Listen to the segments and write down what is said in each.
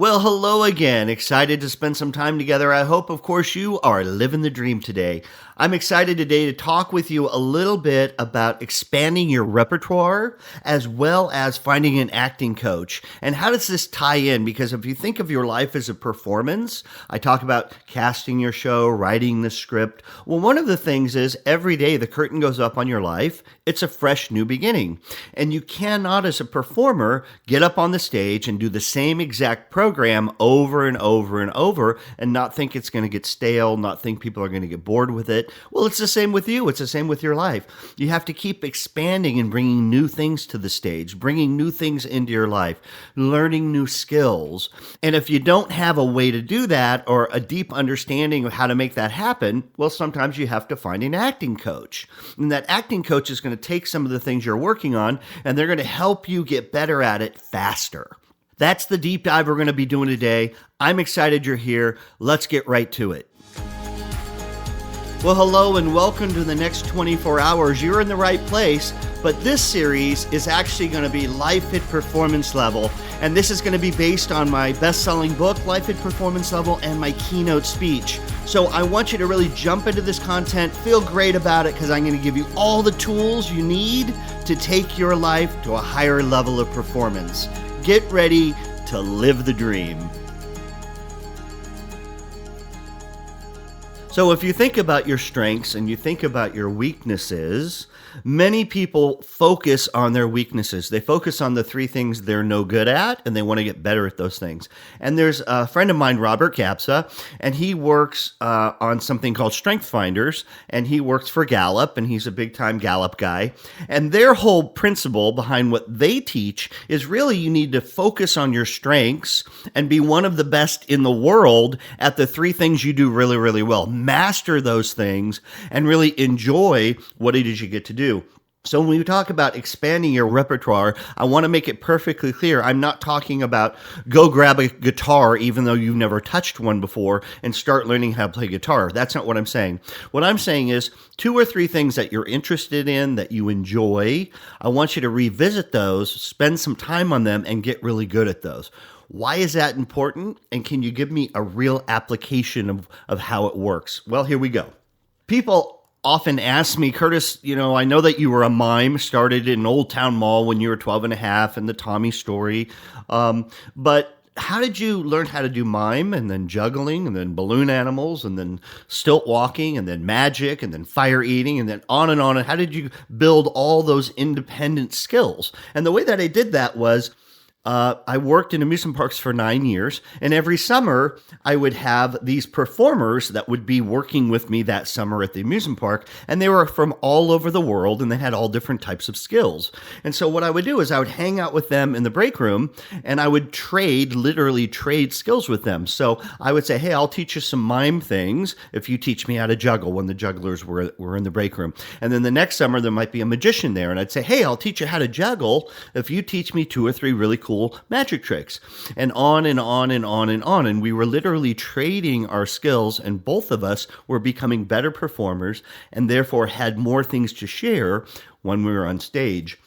Well, hello again. Excited to spend some time together. I hope, of course, you are living the dream today. I'm excited today to talk with you a little bit about expanding your repertoire as well as finding an acting coach. And how does this tie in? Because if you think of your life as a performance, I talk about casting your show, writing the script. Well, one of the things is every day the curtain goes up on your life. It's a fresh new beginning. And you cannot, as a performer, get up on the stage and do the same exact program over and over and over and not think it's going to get stale, not think people are going to get bored with it. Well, it's the same with you. It's the same with your life. You have to keep expanding and bringing new things to the stage, bringing new things into your life, learning new skills. And if you don't have a way to do that or a deep understanding of how to make that happen, well, sometimes you have to find an acting coach. And that acting coach is going to take some of the things you're working on and they're going to help you get better at it faster. That's the deep dive we're going to be doing today. I'm excited you're here. Let's get right to it. Well, hello and welcome to the next 24 hours. You're in the right place, but this series is actually going to be Life at Performance Level, and this is going to be based on my best-selling book, Life at Performance Level, and my keynote speech. So I want you to really jump into this content, feel great about it, because I'm going to give you all the tools you need to take your life to a higher level of performance. Get ready to live the dream. So if you think about your strengths and you think about your weaknesses, many people focus on their weaknesses. They focus on the three things they're no good at, and they want to get better at those things. And there's a friend of mine, Robert Capsa, and he works on something called Strength Finders, and he works for Gallup, and he's a big-time Gallup guy. And their whole principle behind what they teach is really you need to focus on your strengths and be one of the best in the world at the three things you do really, really well. Master those things and really enjoy what it is you get to do. So when we talk about expanding your repertoire, I want to make it perfectly clear. I'm not talking about go grab a guitar even though you've never touched one before and start learning how to play guitar. That's not what I'm saying. What I'm saying is 2 or 3 things that you're interested in, that you enjoy. I want you to revisit those, spend some time on them, and get really good at those. Why is that important? And can you give me a real application of how it works? Well, here we go. People often ask me, Curtis, I know that you were a mime, started in Old Town Mall when you were 12 and a half and the Tommy story. But how did you learn how to do mime and then juggling and then balloon animals and then stilt walking and then magic and then fire eating and then on and on? And how did you build all those independent skills? And the way that I did that was I worked in amusement parks for 9 years, and every summer I would have these performers that would be working with me that summer at the amusement park, and they were from all over the world, and they had all different types of skills. And so what I would do is I would hang out with them in the break room, and I would literally trade skills with them. So I would say, hey, I'll teach you some mime things if you teach me how to juggle when the jugglers were in the break room. And then the next summer there might be a magician there, and I'd say, hey, I'll teach you how to juggle if you teach me 2 or 3 really cool magic tricks, and on and on and on and on. And we were literally trading our skills, and both of us were becoming better performers and therefore had more things to share when we were on stage.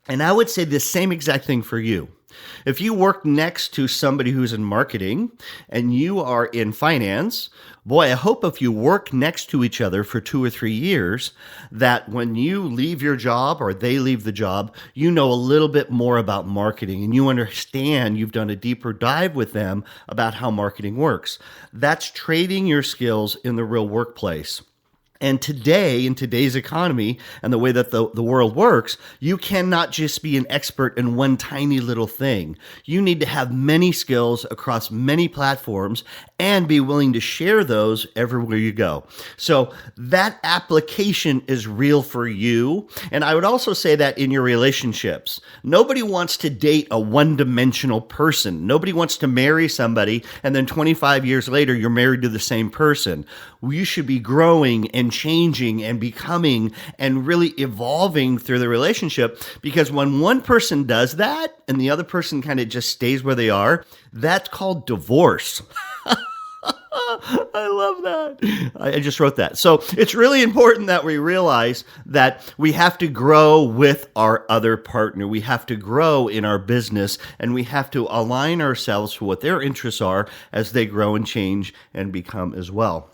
And I would say the same exact thing for you. If you work next to somebody who's in marketing and you are in finance, boy, I hope if you work next to each other for 2 or 3 years, that when you leave your job or they leave the job, you know a little bit more about marketing and you understand, you've done a deeper dive with them about how marketing works. That's trading your skills in the real workplace. And today, in today's economy and the way that the world works, you cannot just be an expert in one tiny little thing. You need to have many skills across many platforms and be willing to share those everywhere you go. So that application is real for you. And I would also say that in your relationships. Nobody wants to date a one-dimensional person. Nobody wants to marry somebody and then 25 years later you're married to the same person. You should be growing and changing and becoming and really evolving through the relationship, because when one person does that and the other person kind of just stays where they are, that's called divorce. I love that. I just wrote that. So it's really important that we realize that we have to grow with our other partner. We have to grow in our business, and we have to align ourselves to what their interests are as they grow and change and become as well.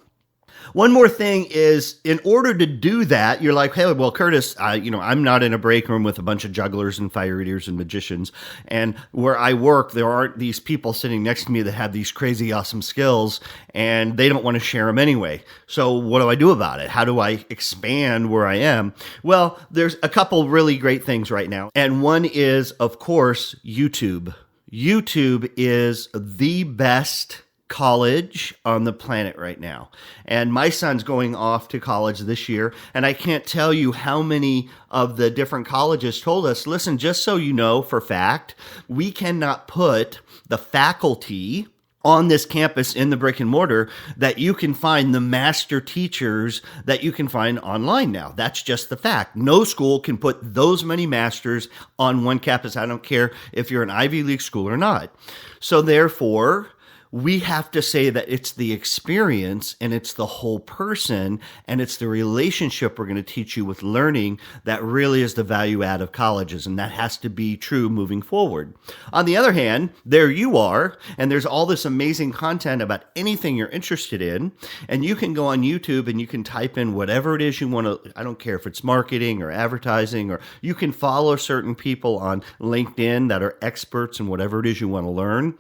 One more thing is, in order to do that, you're like, hey, well, Curtis, I'm not in a break room with a bunch of jugglers and fire eaters and magicians. And where I work, there aren't these people sitting next to me that have these crazy, awesome skills, and they don't want to share them anyway. So what do I do about it? How do I expand where I am? Well, there's a couple really great things right now. And one is, of course, YouTube. YouTube is the best college on the planet right now. And my son's going off to college this year, and I can't tell you how many of the different colleges told us, listen, just so you know for fact, we cannot put the faculty on this campus in the brick and mortar that you can find the master teachers that you can find online now. That's just the fact. No school can put those many masters on one campus. I don't care if you're an Ivy League school or not. So therefore, we have to say that it's the experience and it's the whole person and it's the relationship we're going to teach you with learning that really is the value add of colleges. And that has to be true moving forward. On the other hand, there you are, and there's all this amazing content about anything you're interested in. And you can go on YouTube and you can type in whatever it is you want to. I don't care if it's marketing or advertising, or you can follow certain people on LinkedIn that are experts in whatever it is you want to learn.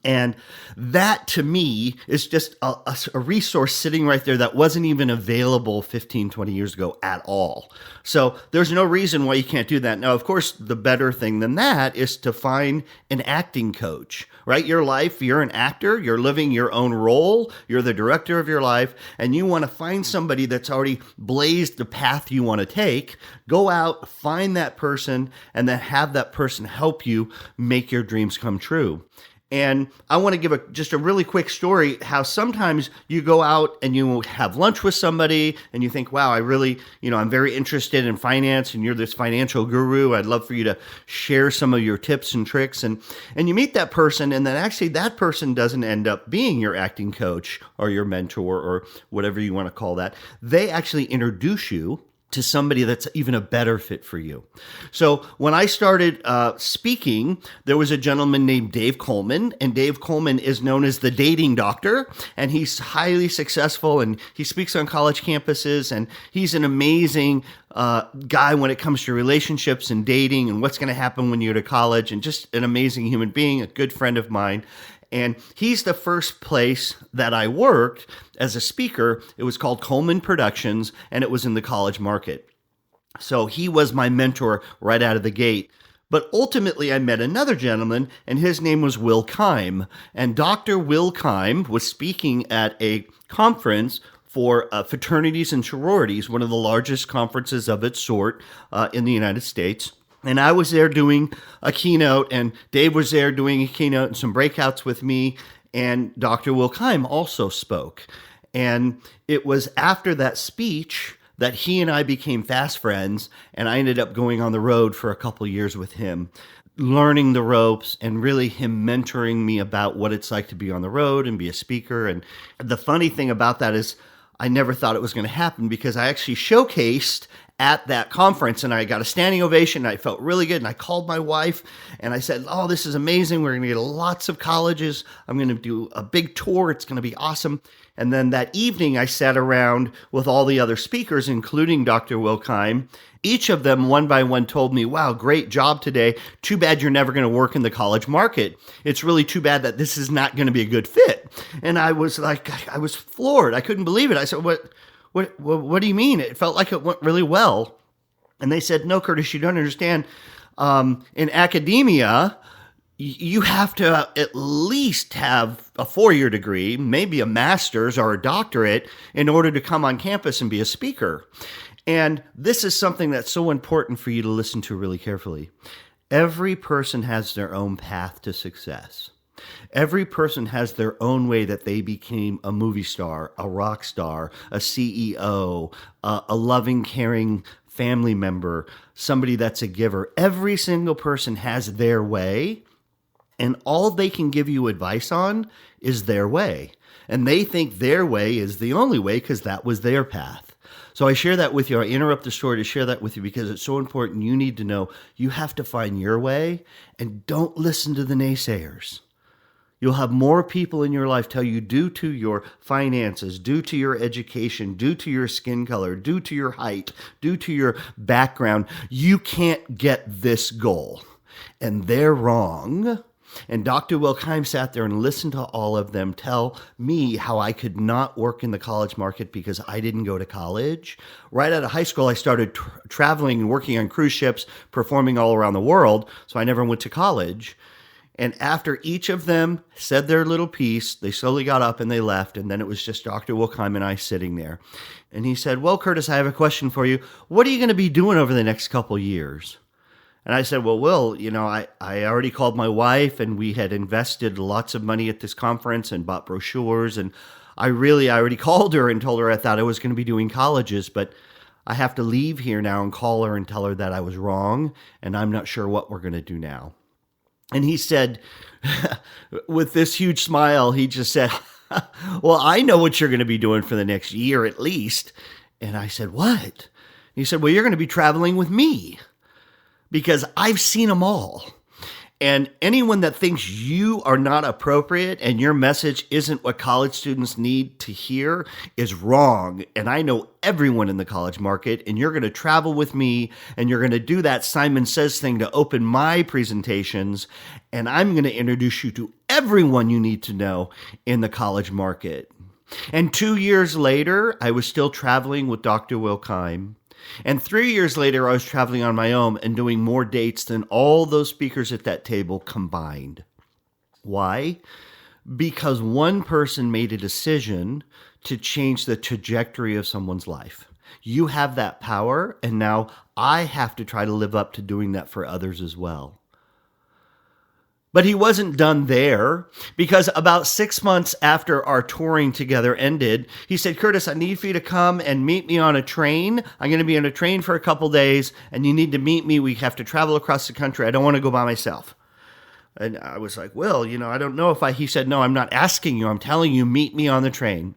And that, to me, is just a resource sitting right there that wasn't even available 15, 20 years ago at all. So there's no reason why you can't do that. Now, of course, the better thing than that is to find an acting coach, right? Your life, you're an actor, you're living your own role, you're the director of your life, and you want to find somebody that's already blazed the path you want to take. Go out, find that person, and then have that person help you make your dreams come true. And I want to give just a really quick story how sometimes you go out and you have lunch with somebody and you think, wow, I really, I'm very interested in finance and you're this financial guru. I'd love for you to share some of your tips and tricks. And you meet that person, and then actually that person doesn't end up being your acting coach or your mentor or whatever you want to call that. They actually introduce you to somebody that's even a better fit for you. So when I started speaking, there was a gentleman named Dave Coleman, and Dave Coleman is known as the dating doctor, and he's highly successful, and he speaks on college campuses, and he's an amazing guy when it comes to relationships and dating and what's going to happen when you're to college, and just an amazing human being, a good friend of mine. And he's the first place that I worked as a speaker. It was called Coleman Productions, and it was in the college market. So he was my mentor right out of the gate. But ultimately, I met another gentleman, and his name was Will Keim. And Dr. Will Keim was speaking at a conference for fraternities and sororities, one of the largest conferences of its sort in the United States. And I was there doing a keynote, and Dave was there doing a keynote and some breakouts with me, and Dr. Will Keim also spoke. And it was after that speech that he and I became fast friends, and I ended up going on the road for a couple years with him, learning the ropes and really him mentoring me about what it's like to be on the road and be a speaker. And the funny thing about that is I never thought it was going to happen, because I actually showcased at that conference and I got a standing ovation and I felt really good. And I called my wife and I said, oh, this is amazing. We're going to get lots of colleges. I'm going to do a big tour. It's going to be awesome. And then that evening I sat around with all the other speakers, including Dr. Will Keim. Each of them, one by one, told me, wow, great job today. Too bad you're never going to work in the college market. It's really too bad that this is not going to be a good fit. And I was floored. I couldn't believe it. I said, what do you mean? It felt like it went really well. And they said, no, Curtis, you don't understand. In academia, you have to at least have a 4-year degree, maybe a master's or a doctorate, in order to come on campus and be a speaker. And this is something that's so important for you to listen to really carefully. Every person has their own path to success. Every person has their own way that they became a movie star, a rock star, a CEO, a loving, caring family member, somebody that's a giver. Every single person has their way. And all they can give you advice on is their way. And they think their way is the only way because that was their path. So I share that with you. I interrupt the story to share that with you because it's so important. You need to know you have to find your way and don't listen to the naysayers. You'll have more people in your life tell you due to your finances, due to your education, due to your skin color, due to your height, due to your background, you can't get this goal. And they're wrong. And Dr. Wilkheim sat there and listened to all of them tell me how I could not work in the college market because I didn't go to college. Right out of high school, I started traveling and working on cruise ships, performing all around the world, so I never went to college. And after each of them said their little piece, they slowly got up and they left, and then it was just Dr. Wilkheim and I sitting there. And he said, well, Curtis, I have a question for you. What are you going to be doing over the next couple years? And I said, well, Will, I already called my wife and we had invested lots of money at this conference and bought brochures. And I already called her and told her I thought I was going to be doing colleges, but I have to leave here now and call her and tell her that I was wrong. And I'm not sure what we're going to do now. And he said, with this huge smile, he just said, well, I know what you're going to be doing for the next year at least. And I said, what? He said, well, you're going to be traveling with me. Because I've seen them all. And anyone that thinks you are not appropriate and your message isn't what college students need to hear is wrong. And I know everyone in the college market, and you're going to travel with me, and you're going to do that Simon Says thing to open my presentations, and I'm going to introduce you to everyone you need to know in the college market. And 2 years later, I was still traveling with Dr. Wilkheim. And 3 years later, I was traveling on my own and doing more dates than all those speakers at that table combined. Why? Because one person made a decision to change the trajectory of someone's life. You have that power, and now I have to try to live up to doing that for others as well. But he wasn't done there, because about 6 months after our touring together ended, he said, Curtis, I need for you to come and meet me on a train. I'm going to be on a train for a couple days, and you need to meet me. We have to travel across the country. I don't want to go by myself. And I was like, well, I don't know if he said, no, I'm not asking you. I'm telling you, meet me on the train.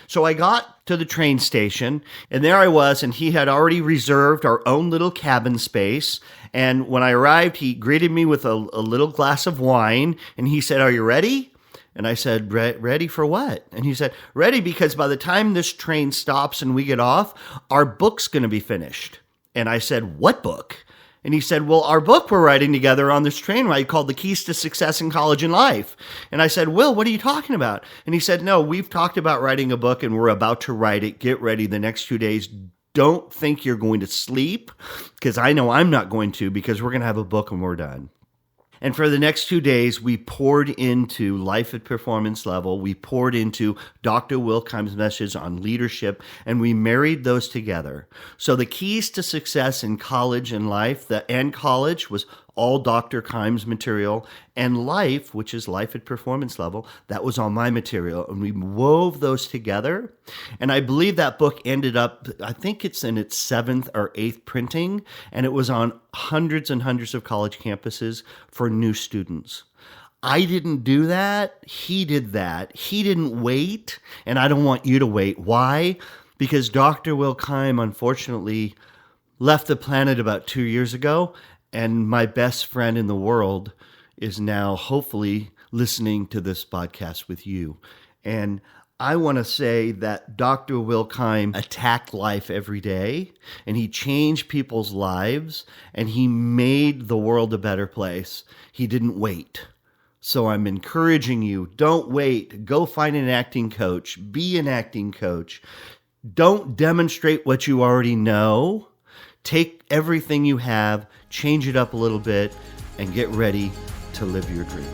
So I got to the train station, and there I was, and he had already reserved our own little cabin space. And when I arrived, he greeted me with a little glass of wine, and he said, are you ready? And I said, ready for what? And he said, ready because by the time this train stops and we get off, our book's going to be finished. And I said, what book? And he said, well, our book we're writing together on this train ride called The Keys to Success in College and Life. And I said, Will, what are you talking about? And he said, no, we've talked about writing a book and we're about to write it. Get ready the next 2 days. Don't think you're going to sleep, because I know I'm not going to, because we're going to have a book and we're done. And for the next 2 days, we poured into Life at Performance Level. We poured into Dr. Wilkheim's message on leadership, and we married those together. So the keys to success in college and life, and college was all Dr. Keim's material, and life, which is Life at Performance Level, that was all my material. And we wove those together. And I believe that book ended up, I think it's in its 7th or 8th printing, and it was on hundreds and hundreds of college campuses for new students. I didn't do that. He did that. He didn't wait, and I don't want you to wait. Why? Because Dr. Wilkheim, unfortunately, left the planet about 2 years ago, and my best friend in the world is now hopefully listening to this podcast with you. And I want to say that Dr. Wilkheim attacked life every day, and he changed people's lives, and he made the world a better place. He didn't wait. So I'm encouraging you, don't wait. Go find an acting coach. Be an acting coach. Don't demonstrate what you already know. Take everything you have, change it up a little bit, and get ready to live your dream.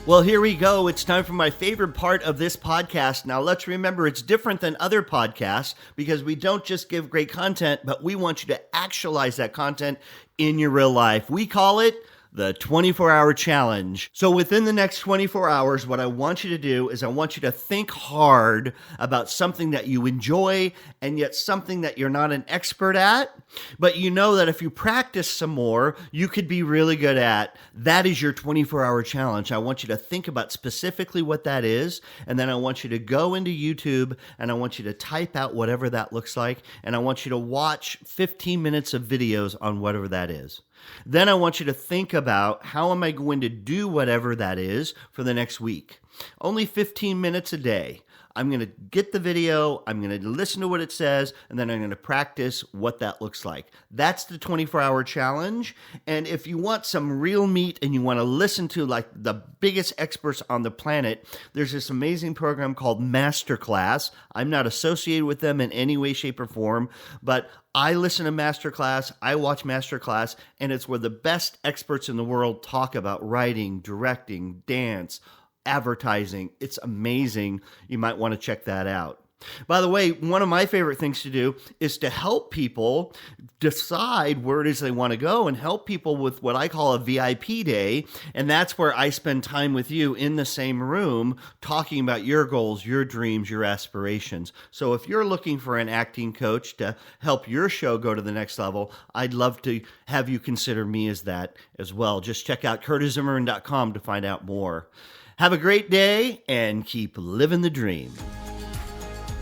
Well, here we go. It's time for my favorite part of this podcast. Now, let's remember it's different than other podcasts because we don't just give great content, but we want you to actualize that content in your real life. We call it the 24-hour challenge. So within the next 24 hours, what I want you to do is I want you to think hard about something that you enjoy and yet something that you're not an expert at, but you know that if you practice some more, you could be really good at. That is your 24-hour challenge. I want you to think about specifically what that is, and then I want you to go into YouTube and I want you to type out whatever that looks like, and I want you to watch 15 minutes of videos on whatever that is. Then I want you to think about how am I going to do whatever that is for the next week. Only 15 minutes a day. I'm going to get the video, I'm going to listen to what it says, and then I'm going to practice what that looks like. That's the 24-hour challenge. And if you want some real meat and you want to listen to like the biggest experts on the planet, there's this amazing program called Masterclass. I'm not associated with them in any way, shape, or form, but I listen to Masterclass, I watch Masterclass, and it's where the best experts in the world talk about writing, directing, dance, advertising. It's amazing. You might want to check that out. By the way, one of my favorite things to do is to help people decide where it is they want to go and help people with what I call a VIP day. And that's where I spend time with you in the same room talking about your goals, your dreams, your aspirations. So if you're looking for an acting coach to help your show go to the next level, I'd love to have you consider me as that as well. Just check out curtiszimmerman.com to find out more. Have a great day and keep living the dream.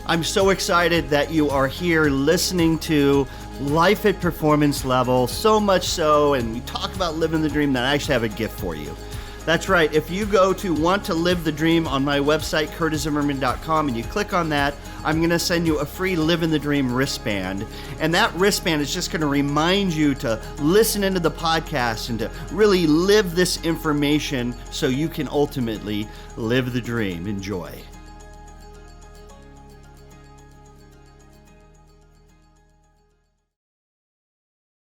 I'm so excited that you are here listening to Life at Performance Level, so much so, and we talk about living the dream, that I actually have a gift for you. That's right. If you go to Want to Live the Dream on my website, curtiszimmerman.com, and you click on that, I'm going to send you a free Live in the Dream wristband. And that wristband is just going to remind you to listen into the podcast and to really live this information so you can ultimately live the dream. Enjoy.